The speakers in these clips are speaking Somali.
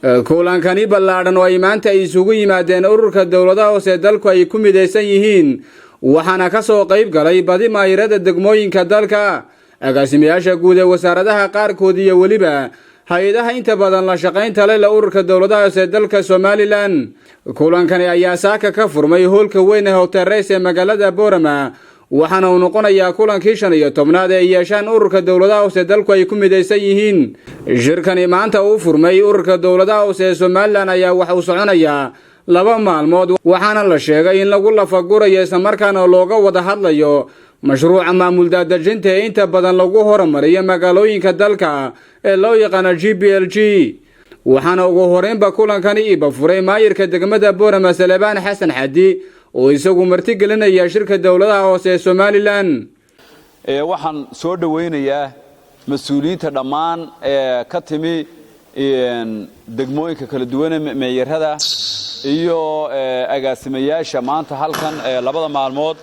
kulankani ballaaran oo ay maanta isugu yimaadeen ururka dawladaha hoose dalku ay ku mideysan yihiin waxaana ka soo qayb galay badi maayirada degmooyinka dalka agaasimayaasha guud ee wasaaradaha qaarkood iyo waliba hay'adaha inta badan la shaqaynta leh ururka dawladaha hoose dalka Somaliland. Kulankani ayaa saaka ka furmay hoolka weyn ee Hotel Rays ee magaalada Boorama waxaana uu noqonayaa kulankii 15aad ee yeeshaan ururka dawladaha hoose dalku ay ku mideysan yihiin. Shirkani maanta uu furmay ururka dawladaha hoose Somaliland ayaa waxa uu soconayaa 2 maalmood waxaana la sheegay in lagu lafagurayo isla markaana looga wada hadlayo mashruuca maamul daadajinta ee inta badan lagu horumariyo magaalooyinka dalka ee loo yaqaan GPLG. waxaana ugu horeynba kulankani iba furay maayirka degmada Boorama Salebaan Xasan Xadi oo isagu marti gelinaya shirka dawladaha hoose ee Somaliland. waxaan soo dhaweynayaa mas'uuliyiinta dhammaan ee ka timi degmooyinka kala duwan ee meeyarada iyo agaasimayaasha maanta halkan 2 maalmood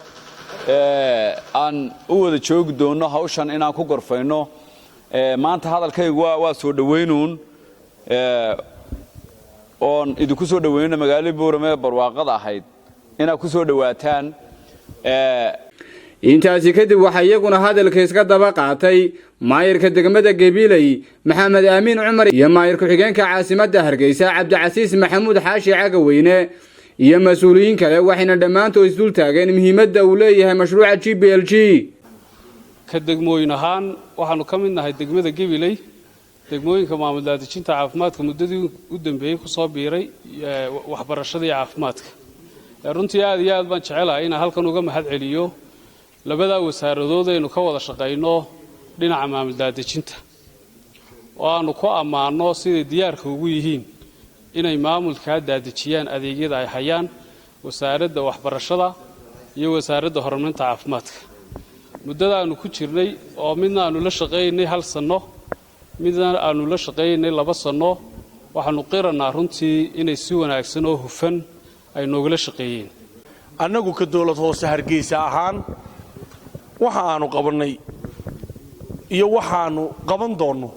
aan u wada joogi doono hawshan inaan ku gorfayno. maanta hadalkaygu waa soo dhaweynuun oon idinku soo dhaweyno magaalada Boorama ee barwaaqada ahayd inaad ku soo dhawaataan. intaasi kadib waxa iyaguna hadalka iska daba qaatay maayirka degmada Gabiley Maxamed Aamin Cumar iyo maayir ku-xigeenka caasimadda Hargeysa Cabdicasiis Maxamuud Xaashi Cagaweyne iyo mas'uuliyiin kale waxayna dhamaantood isdul taageen muhiimadda uu leeyahay mashruuca GPLG. ka degmooyin ahaan waxaanu ka mid nahay degmada Gabiley degmooyinka maamul daadajinta caafimaadka muddadii u dambeeyay ku soo biiray waxbarashada iyo caafimaadka. runtii aad iyo aad baan jecelahay in halkan uga mahad celiyo labada wasaaradood ee ka wada shaqeyno dhinaca maamul daadajinta oo aanu ku amaano sidii diyaarka ugu yihiin inay maamulka daadajiyaan adeegyada ay hayaan wasaaradda waxbarashada iyo wasaaradda horumarinta caafimaadka. muddada aanu ku jirnay oo midna aanu la shaqeynay 1 sano midna aanu la shaqeynay 2 sano waxaanu qiranaa runtii inay si wanaagsan oo hufan ay noogala shaqeeyeen. annagu ka dawlad hoose Hargeysa ahaan waxa aanu qabanay iyo waxaanu qaban doono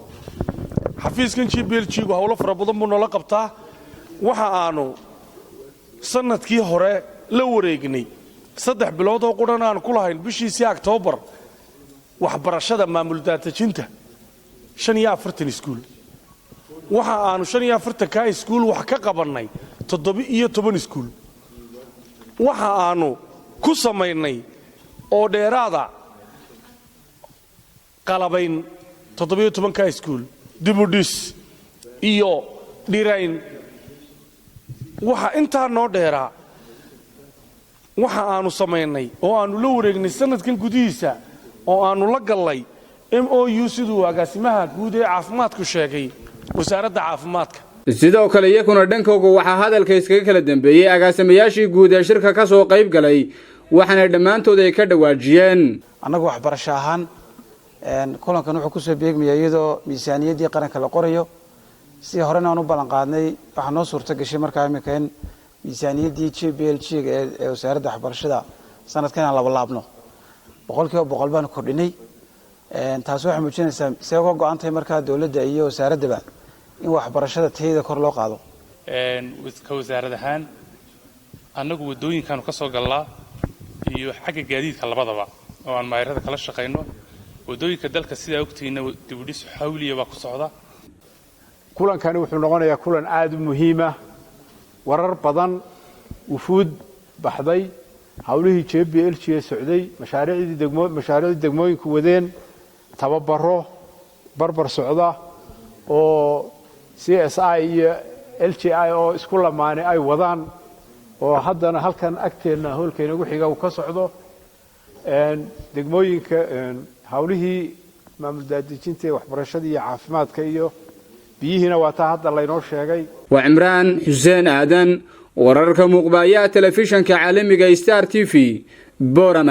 xafiiskan GPLG-gu hawlo fara badan buu nala qabtaa. waxa aanu sanadkii hore la wareegnay 3 bilood oo quran aan ku lahayn bishii October waxbarashada maamul daadajinta 45 iskuul. waxa aanu 45 ka iskuul wax ka qabanay 17 iskuul. waxa aanu ku sameynay oo dheeraada qalabayn 17 ka iskuul dibudis iyo dhirayn. waxa inta noo dheeraa waxa aanu sameynay oo aanu la wareegnay sanadkan gudihiisa oo aanu la galay MOU sidoo agaasimaha guud ee caafimaadku sheegay wasaaradda caafimaadka. sidoo kale iyaguna dhankooda waxa hadalka iskaga kala dambeeyay agaasimayaashii guud ee shirka ka soo qayb galay waxaana dhamaantood ay ka dhawaajiyeen. anagu waxbarasho ahaan kulankan wuxuu ku soo beegmayay iyadoo miisaaniyadii qaranka la qorayo si horena aan u balan qaadnay waxa noo suurta gashay markaa imika in miisaaniyadii GPLG ee wasaaradda waxbarashada sanadkan aan laba laabno 100% baan kordhinay. taas waxay muujinaysaa sidoo kale go'aantay markaa dawladda iyo wasaaradda in waxbarashada tayada kor loo qaado. ka wasaaradahan annagu wadooyinkan ka soo galnaa iyo xagga gaadiidka labadaba oo aan maayirada kala shaqeyno. wadooyinka dalka sida ogtiina dibudhis xawliya waa ku socda. kulankani wuxuu noqonayaa kulan aad u muhiim ah. warar badan wufuud baxday hawlihii GPLG ee socday mashaariicdii degmooyinku wadeen tababaro barbar socda oo CSI iyo LGI oo isku lamaanay ay wadaan oo haddana halkan agteena hoolkeena ugu xiga uu ka socdo. degmooyinka hawlihii maamul daadajinta waxbarashada iyo caafimaadka iyo biyihiina waa taa hadda la inoo sheegay. waa Imraan Xuseen Aadan wararka muuqbaaya telefishanka caalamiga Star TV Boorama.